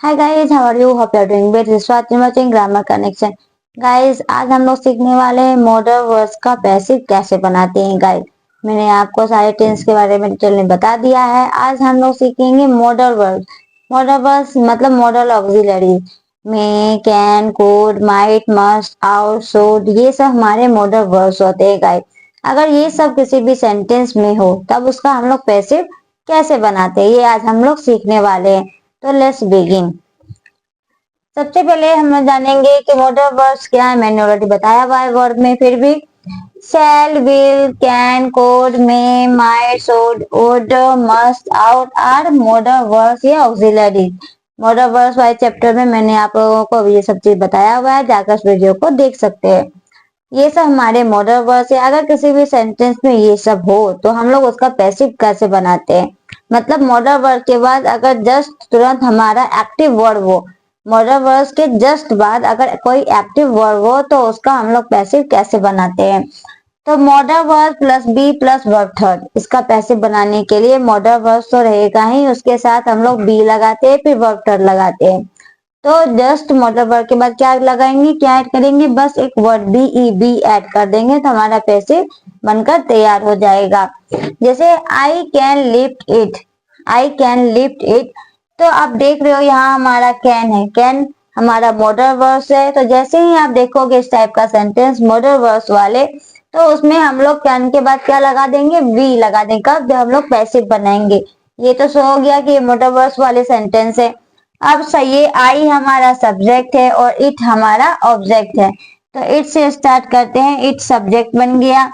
Hi guys, how are you? Hope you are doing well. Swati watching Grammar Connection. Guys, आज हम लोग सीखने वाले हैं मॉडल वर्ड्स का पैसिव कैसे बनाते हैं। गाइस, मैंने आपको सारे टेंस के बारे में डिटेल में बता दिया है। आज हम लोग सीखेंगे मॉडल वर्ड्स। मॉडल वर्ड्स मतलब model auxiliary. May, can, could, might, must, out, should, ये सब हमारे मॉडल वर्ड्स होते हैं। गाइस, अगर ये सब किसी भी सेंटेंस में हो तब उसका हम लोग पैसिव कैसे बनाते हैं, ये आज हम लोग सीखने वाले हैं। तो लेट्स बिगिन। सबसे पहले हम जानेंगे कि मॉडल वर्ब्स क्या है। मैंने ऑलरेडी बताया हुआ है वर्ब में, फिर भी shall, will, can, could, may, might, should, would, must, out are modal verbs या ऑक्सिलरी। मॉडल वर्ब्स वाले चैप्टर में मैंने आप लोगों को ये सब चीज बताया हुआ है, जाकर उस वीडियो को देख सकते हैं। ये सब हमारे मॉडल वर्ब्स है। अगर किसी भी सेंटेंस में ये सब हो तो हम लोग उसका पैसिव कैसे बनाते हैं, मतलब मॉडल वर्ब के बाद अगर जस्ट तुरंत हमारा एक्टिव वर्ब हो, मॉडल वर्ब के जस्ट बाद अगर कोई एक्टिव वर्ब हो तो उसका हम लोग पैसिव कैसे बनाते हैं। तो model verb plus B plus verb third, इसका पैसिव बनाने के लिए मॉडल वर्ब तो रहेगा ही, उसके साथ हम लोग बी लगाते हैं, फिर वर्ब थर्ड लगाते हैं। तो जस्ट मॉडल वर्ब के बाद क्या लगाएंगे, क्या ऐड करेंगे, बस एक word B E B add कर देंगे तो हमारा पैसिव बनकर तैयार हो जाएगा। जैसे I can lift it, I can lift it. तो आप देख रहे हो यहाँ हमारा कैन है, कैन हमारा मॉडल वर्ब्स है। तो जैसे ही आप देखोगे इस टाइप का सेंटेंस मॉडल वर्ब्स वाले, तो उसमें हम लोग कैन के बाद क्या लगा देंगे, वी लगा देंगे। कब? जब हम लोग पैसिव बनाएंगे। ये तो सो हो गया कि मॉडल वर्ब्स वाले सेंटेंस है। अब सही है, आई हमारा सब्जेक्ट है और इट हमारा ऑब्जेक्ट है। तो इट से स्टार्ट करते हैं, इट सब्जेक्ट बन गया।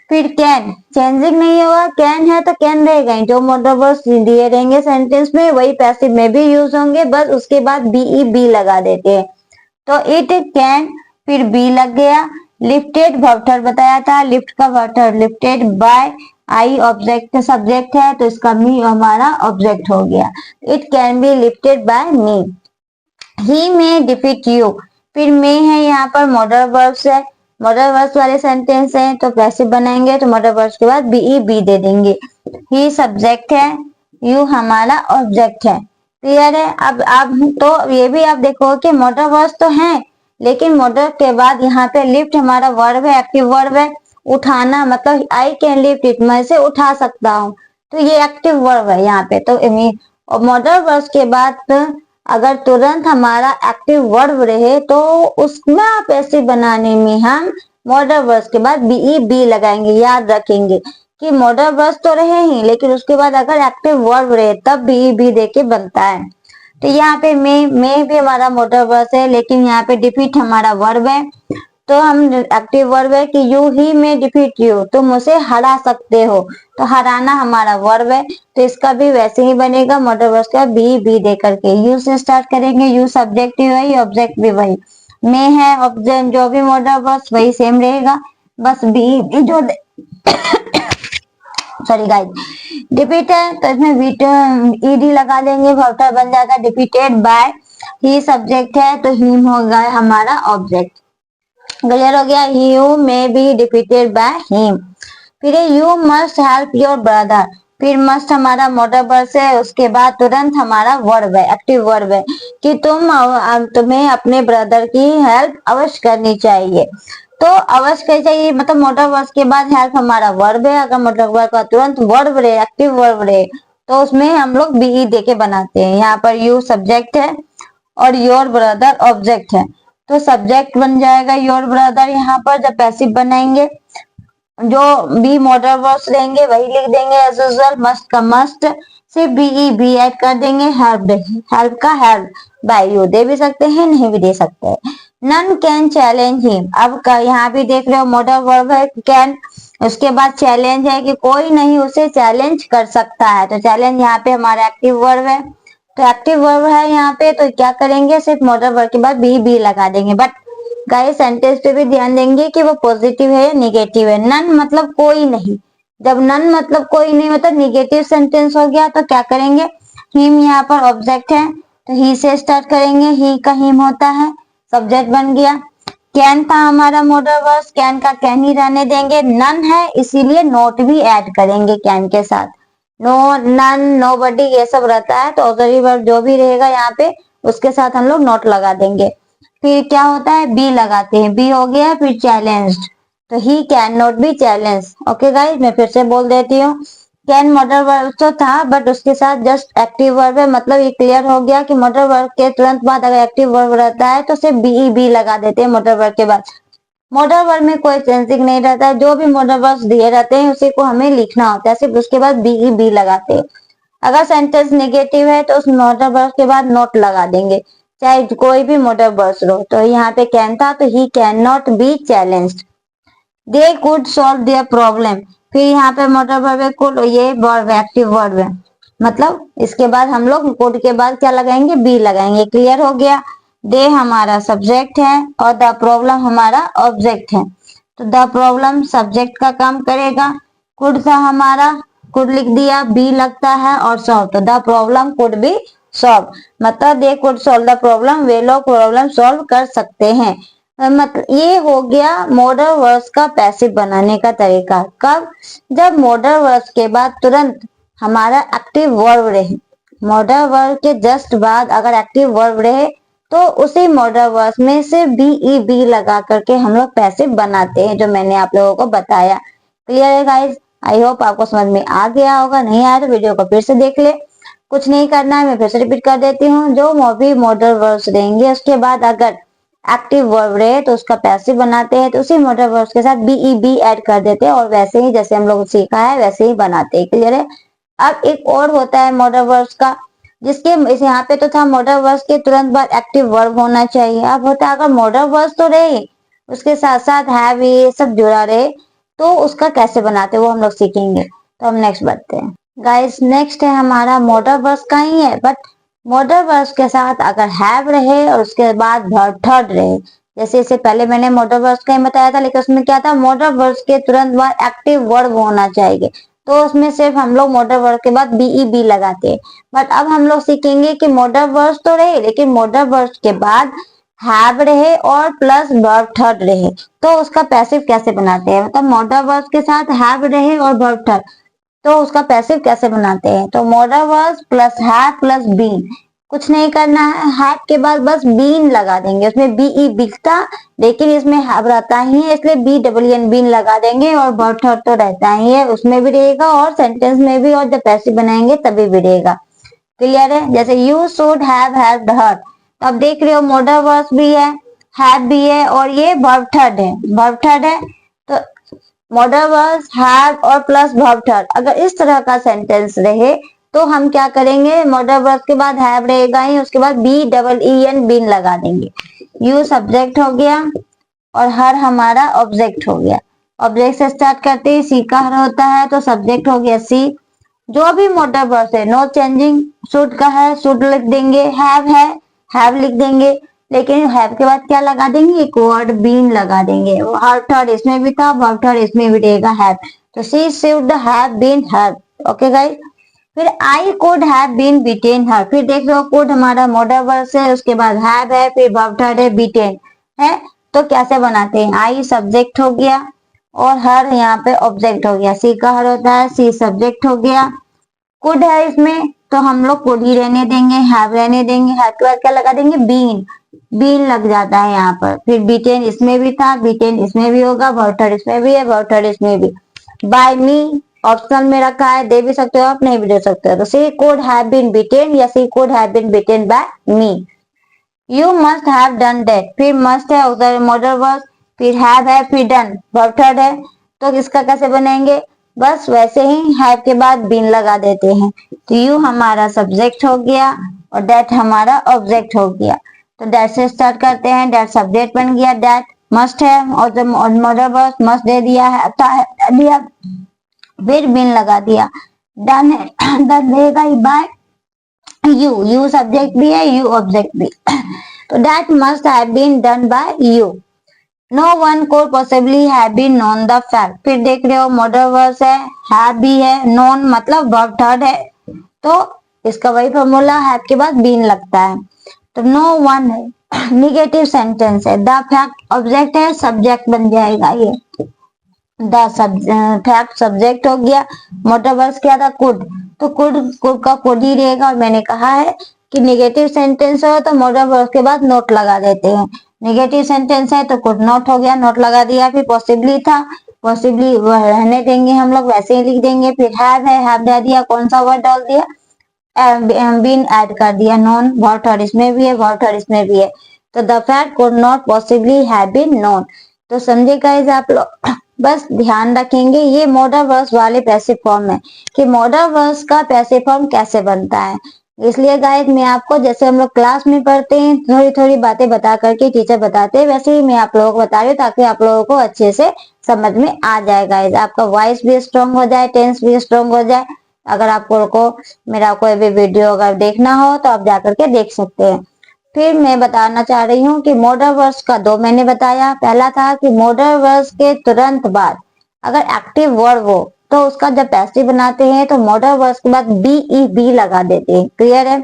फिर कैन चेंजिंग नहीं होगा, कैन है तो कैन रहेगा, जो मॉडल वर्ब्स दिए रहेंगे सेंटेंस में वही पैसिव में भी यूज होंगे, बस उसके बाद बी ई बी लगा देते हैं। तो इट कैन, फिर बी लग गया। लिफ्टेड वर्ब बताया था, लिफ्ट का verb lifted by, I object subject है तो इसका मी हमारा ऑब्जेक्ट हो गया। It can be lifted by me. He may defeat you, फिर में है यहाँ पर मॉडल वर्ब्स है, मॉडल वर्ब्स वाले सेंटेंस है तो पैसिव बनाएंगे तो मॉडल वर्ब्स के बाद बी ई बी दे देंगे। ही सब्जेक्ट है, यू हमारा ऑब्जेक्ट है। क्लियर है? अब तो ये भी आप देखो कि मॉडल वर्ब्स तो हैं, लेकिन मॉडल के बाद यहाँ पे लिफ्ट हमारा वर्ब है, एक्टिव वर्ब है। उठाना मतलब आई कैन लिफ्ट इट, मैं इसे उठा सकता हूँ, तो ये एक्टिव वर्ब है यहाँ पे। तो मॉडल वर्ब्स के बाद अगर तुरंत हमारा एक्टिव वर्ब रहे तो उसमें पैसिव बनाने में हम मॉडल वर्ब्स के बाद बी ई बी लगाएंगे। याद रखेंगे कि मॉडल वर्ब्स तो रहे ही, लेकिन उसके बाद अगर एक्टिव वर्ब रहे तब बी ई बी देके बनता है। तो यहाँ पे मे भी हमारा मॉडल वर्ब है, लेकिन यहाँ पे डिफीट हमारा वर्ब है। तो हम एक्टिव वर्ब है कि you he may defeat you, तुम उसे हरा सकते हो, तो हराना हमारा वर्ब है तो इसका भी वैसे ही बनेगा मॉडल वर्ब का बी बी दे करके। यू से स्टार्ट करेंगे, यू सब्जेक्ट भी वही, ऑब्जेक्ट भी वही। में है ऑब्जेक्ट, जो भी मॉडल वर्ब वही सेम रहेगा, बस बी जो सॉरी गाइस, डिफीट है तो इसमें ईडी लगा देंगे, वर्ब बन जाएगा डिफीटेड बाय। ही सब्जेक्ट है तो हिम होगा हमारा ऑब्जेक्ट। क्लियर हो गया? You may be defeated by him. फिर you must help your brother, फिर मस्ट हमारा मॉडल वर्ब है, उसके बाद तुरंत हमारा वर्ब है, एक्टिव वर्ब है कि तुम्हें अपने ब्रदर की हेल्प अवश्य करनी चाहिए। तो अवश्य करनी चाहिए मतलब मॉडल वर्ब के बाद हेल्प हमारा वर्ब है। अगर मॉडल वर्ब का तुरंत वर्ब रहे, एक्टिव वर्ब रहे, तो उसमें हम लोग बी ई दे के बनाते हैं। यहाँ पर यू सब्जेक्ट है और योर ब्रदर ऑब्जेक्ट है, तो सब्जेक्ट बन जाएगा योर ब्रदर। यहाँ पर जब पैसिव बनाएंगे जो बी मॉडल वर्ब्स रहेंगे वही लिख देंगे एज यूजुअल। मस्ट का मस्ट, सिर्फ बी ई बी ऐड कर देंगे। हेल्प, हेल्प का हेल्प बाय यू दे भी सकते हैं, नहीं भी दे सकते हैं। नन कैन चैलेंज हिम, अब यहाँ भी देख रहे हो मॉडल वर्ब है कैन, उसके बाद चैलेंज है कि कोई नहीं उसे चैलेंज कर सकता है, तो चैलेंज यहाँ पे हमारा एक्टिव वर्ब है। तो एक्टिव वर्ब है यहाँ पे, तो क्या करेंगे, सिर्फ मॉडल वर्ब के बाद बी बी लगा देंगे। बट गाइस सेंटेंस पे भी ध्यान देंगे कि वो पॉजिटिव है या निगेटिव है। नन मतलब कोई नहीं, जब नन मतलब कोई नहीं मतलब निगेटिव सेंटेंस हो गया तो क्या करेंगे, हिम यहाँ पर ऑब्जेक्ट है तो ही से स्टार्ट करेंगे, ही का हिम होता है, सब्जेक्ट बन गया। कैन था हमारा मॉडल वर्ब, कैन का कैन ही रहने देंगे। नन है इसीलिए नोट भी ऐड करेंगे कैन के साथ। नो, नन, नोबडी ये सब रहता है तो ऑक्सिलरी वर्ब जो भी रहेगा यहाँ पे उसके साथ हम लोग नोट लगा देंगे। फिर क्या होता है, बी लगाते हैं, बी हो गया, फिर चैलेंज्ड, तो he can not be challenge. Okay guys, मैं फिर से बोल देती हूँ, कैन मॉडल वर्ब तो था बट उसके साथ जस्ट एक्टिव वर्ब है, मतलब ये क्लियर हो गया कि मॉडल वर्ब के तुरंत बाद अगर एक्टिव वर्ब रहता है तो सिर्फ बी बी लगा देते हैं मॉडल वर्ब के बाद। मॉडल वर्ब में कोई चेंजिंग नहीं रहता है, जो भी मॉडल वर्ब दिए रहते हैं उसी को हमें लिखना होता है, सिर्फ उसके बाद बी बी लगाते हैं। अगर सेंटेंस नेगेटिव है तो उस मॉडल वर्ब के बाद नॉट लगा देंगे, चाहे कोई भी मॉडल वर्ब हो। तो यहाँ पे कैन था तो he can not be challenged. They could solve their problem, फिर यहाँ पे मोटर वर्ब है कुड, ये वर्ब एक्टिव वर्ब है, मतलब इसके बाद हम लोग कुड के बाद क्या लगाएंगे, बी लगाएंगे। क्लियर हो गया। दे हमारा सब्जेक्ट है और द प्रॉब्लम हमारा ऑब्जेक्ट है, तो द प्रॉब्लम सब्जेक्ट का काम करेगा। कुड था हमारा, कुड लिख दिया, बी लगता है और सॉल्व, तो the problem could be solve, मतलब they could solve the problem, वे लोग प्रॉब्लम सॉल्व कर सकते हैं। मतलब ये हो गया मॉडल वर्ब्स का पैसिव बनाने का तरीका। कब, जब मॉडल वर्ब्स के बाद तुरंत हमारा एक्टिव वर्ब रहे, मॉडल वर्ब के जस्ट बाद अगर एक्टिव वर्ब रहे तो उसी मॉडल वर्ब्स में से बी ई बी लगा करके हम लोग पैसिव बनाते हैं, जो मैंने आप लोगों को बताया। क्लियर है गाइस? आई होप आपको समझ में आ गया होगा, नहीं आया तो वीडियो को फिर से देख ले। कुछ नहीं करना है, मैं फिर से रिपीट कर देती हूँ, जो भी मॉडल वर्ब्स रहेंगे उसके बाद अगर एक्टिव वर्ब रहे तो उसका पैसिव बनाते हैं, तो उसी मॉडल वर्ब्स के साथ बी ई बी ऐड कर देते हैं और वैसे ही जैसे हम लोग सीखा है वैसे ही बनाते हैं। क्लियर है? अब एक और होता है मॉडल वर्ब्स का, जिसके इस यहाँ पे तो था मॉडल वर्ब्स के तुरंत बाद एक्टिव वर्ब होना चाहिए। अब होता है अगर मॉडल वर्ब्स तो रहे उसके साथ साथ हैव ये सब जुड़ा रहे तो उसका कैसे बनाते हैं वो हम लोग सीखेंगे। तो हम नेक्स्ट बढ़ते हैं गाइस। नेक्स्ट है हमारा मॉडल वर्ब्स का ही है, बट मॉडल वर्ब्स के साथ अगर हैव रहे और उसके बाद वर्ब थर्ड रहे, जैसे इससे पहले मैंने मॉडल वर्ब्स का ही बताया था, लेकिन उसमें क्या था, मॉडल वर्ब्स के तुरंत बाद एक्टिव वर्ब होना चाहिए, तो उसमें सिर्फ हम लोग मॉडल वर्ब के बाद बी ई बी लगाते हैं। बट अब हम लोग सीखेंगे कि मॉडल वर्ब्स तो रहे लेकिन मॉडल वर्ब्स के बाद हैव रहे और प्लस वर्ब थर्ड रहे, तो उसका पैसिव कैसे बनाते हैं, मतलब मॉडल वर्ब्स के साथ हैव रहे और वर्ब थर्ड, तो उसका पैसिव कैसे बनाते हैं। तो model verbs plus have plus been, कुछ नहीं करना है, हैव के बाद बस बीन लगा देंगे, उसमें बी ई बिकता लेकिन इसमें हैव रहता ही है इसलिए बी डबल एन बीन लगा देंगे, और वर्ब थर्ड तो रहता ही है उसमें भी रहेगा और सेंटेंस में भी, और जब पैसिव बनाएंगे तभी भी रहेगा। क्लियर है? जैसे यू शुड हैव हेल्प्ड हर, तो अब देख रहे हो मॉडल वर्ब्स भी है, हैव भी है और ये वर्ब थर्ड है, वर्ब थर्ड है, तो मॉडल वर्ब्स हैव और प्लस वर्ब थर्ड, अगर इस तरह का सेंटेंस रहे तो हम क्या करेंगे, मॉडल वर्ब्स के बाद हैव रहेगा ही, उसके बाद B double E N been लगा देंगे। यू सब्जेक्ट हो गया और हर हमारा ऑब्जेक्ट हो गया। ऑब्जेक्ट से स्टार्ट करते ही सी का हर होता है तो सब्जेक्ट हो गया सी। जो भी मॉडल वर्ब्स है नो चेंजिंग, शुड का है शुड लिख देंगे, हैव है हैव लिख देंगे, लेकिन हैव के बाद क्या लगा देंगे, एक वर्ड बीन लगा देंगे। हर थर्ड इसमें भी था, वर्ब थर्ड इसमें भी रहेगा हैव, तो she should have been her. Okay guys, फिर I could have been beaten her, फिर देख लो कुड हमारा मॉडल वर्ब है, उसके बाद हैव है, फिर वर्ब थर्ड है बीटेन है, तो कैसे बनाते हैं, आई सब्जेक्ट हो गया और हर यहाँ पे ऑब्जेक्ट हो गया, सी का हर होता है, सी सब्जेक्ट हो गया, कुड है इसमें तो हम लोग कुड ही रहने देंगे, हैव रहने देंगे, हैव के बाद क्या लगा देंगे, बीन, बीन लग जाता है यहाँ पर। फिर बीटेन इसमें भी था, बीटेन इसमें भी होगा, वर्ब थर्ड इसमें भी है, वर्ब थर्ड इसमें भी। बाय मी ऑप्शनल में रखा है, दे भी सकते हो आप, नहीं भी दे सकते हो, तो she could have been beaten या she could have been beaten by me. You must have done that, फिर मस्ट है उधर मॉडल वर्ब, फिर हैव है, फिर डन वर्ब थर्ड है, तो इसका कैसे बनेंगे, बस वैसे ही हैव के बाद बीन लगा देते हैं, तो यू हमारा सब्जेक्ट हो गया और दैट हमारा ऑब्जेक्ट हो गया। तो दैट से स्टार्ट करते हैं, दैट सब्जेक्ट बन गया, दैट मस्ट है और जब मॉडल वर्ब मस्ट दे दिया है दिया, फिर बीन लगा दिया, डन है डन रहेगा ही बाय यू, यू सब्जेक्ट भी है यू ऑब्जेक्ट भी तो that must have been done by you. No one could possibly have been known the fact, फिर देख रहे हो मॉडल वर्ब है, have भी है, known मतलब वर्ब थर्ड है, तो इसका वही फॉर्मूला, हैव के बाद बीन लगता है, तो नो वन है निगेटिव सेंटेंस है, द फैक्ट ऑब्जेक्ट है, सब्जेक्ट बन जाएगा ये, द फैक्ट सब्जेक्ट हो गया, मॉडल वर्ब क्या था कुड, तो कुड कुड का कुड ही रहेगा, और मैंने कहा है कि नेगेटिव सेंटेंस हो तो मॉडल वर्ब के बाद नोट लगा देते हैं। नेगेटिव सेंटेंस है तो कुड नॉट हो गया, नोट लगा दिया। फिर पॉसिबली था, पॉसिबली रहने देंगे हम लोग, वैसे ही लिख देंगे। फिर हैव है, हैव डाल दिया, कौन सा वर्ड डाल दिया, बीन ऐड कर दिया। नॉन व्हाट और इसमें भी है, व्हाट और इसमें भी है, तो the fact could not possibly have been known. तो समझे गाइस आप लोग। बस ध्यान रखेंगे ये मॉडल वर्ब्स वाले पैसिव फॉर्म है कि मॉडल वर्ब्स का पैसिव फॉर्म कैसे बनता है। इसलिए गाइस मैं आपको, जैसे हम लोग क्लास में पढ़ते हैं थोड़ी थोड़ी बातें बता करके टीचर बताते हैं, वैसे ही मैं आप लोगों को बता रही हूँ ताकि आप लोगों को अच्छे से समझ में आ जाए गाइस, आपका वॉइस भी स्ट्रांग हो जाए, टेंस भी स्ट्रांग हो जाए। अगर आपको मेरा कोई भी वीडियो अगर देखना हो तो आप जाकर के देख सकते हैं। फिर मैं बताना चाह रही हूँ कि मॉडल वर्ब्स का दो मैंने बताया। पहला था कि मॉडल वर्ब्स के तुरंत बाद अगर एक्टिव वर्ब हो तो उसका जब पैसिव बनाते हैं तो मॉडल वर्ब्स के बाद बी लगा देते हैं। क्लियर है।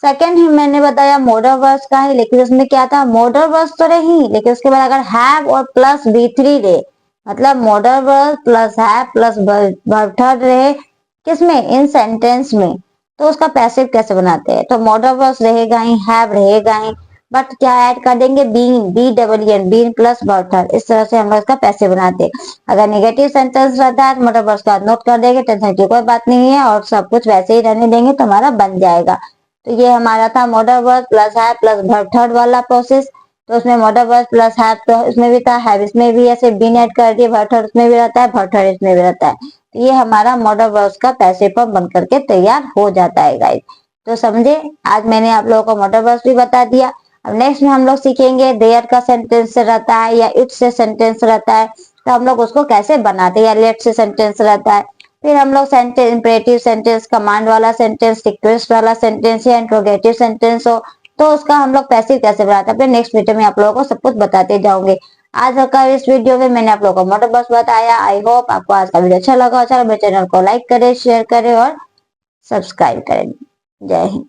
सेकंड ही मैंने बताया मॉडल वर्ब्स का है, लेकिन उसमें क्या था, मॉडल वर्ब्स तो रही लेकिन उसके बाद अगर हैव और प्लस बी3 रहे, मतलब model verb plus have plus verb third रहे, किसमें, इन सेंटेंस में, तो उसका पैसिव कैसे बनाते हैं। तो मॉडल वर्ब्स रहेगा ही, हैव रहेगा ही, बट क्या ऐड कर देंगे, been, BEEN, been plus verb third. इस तरह से हम लोग इसका पैसिव बनाते हैं। अगर नेगेटिव सेंटेंस रहता है तो मॉडल वर्ब्स का नोट कर देंगे, टेंशन की कोई बात नहीं है, और सब कुछ वैसे ही रहने देंगे तो हमारा बन जाएगा। तो ये हमारा था model verb plus have plus verb third वाला प्रोसेस। तो उसमें मॉडल वर्ब प्लस हैव तो इसमें भी था, हैव इसमें भी, ऐसे बीन ऐड कर दिए, वर्ब थर्ड उसमें भी रहता है, वर्ब थर्ड इसमें भी रहता है। तो ये हमारा मॉडल वर्ब्स का पैसिव फॉर्म बन करके तैयार हो जाता है गाइस। तो समझे, आज मैंने आप लोगों को मॉडल वर्ब्स भी बता दिया। अब नेक्स्ट में हम लोग सीखेंगे देयर का सेंटेंस रहता है या इट से सेंटेंस रहता है तो हम लोग उसको कैसे बनाते हैं, या लेट से सेंटेंस रहता है। फिर हम लोग सेंटेंस, इंपरेटिव सेंटेंस, कमांड वाला सेंटेंस, रिक्वेस्ट वाला सेंटेंस या इंट्रोगेटिव सेंटेंस हो तो उसका हम लोग पैसिव कैसे बनाते हैं, अपने नेक्स्ट वीडियो में आप लोगों को सब कुछ बताते जाऊंगे। आज का इस वीडियो में मैंने आप लोगों को मॉडल वर्ब्स बताया। आई होप आपको आज का वीडियो अच्छा लगा। अच्छा, मेरे चैनल को लाइक करें, शेयर करें और सब्सक्राइब करें। जय हिंद।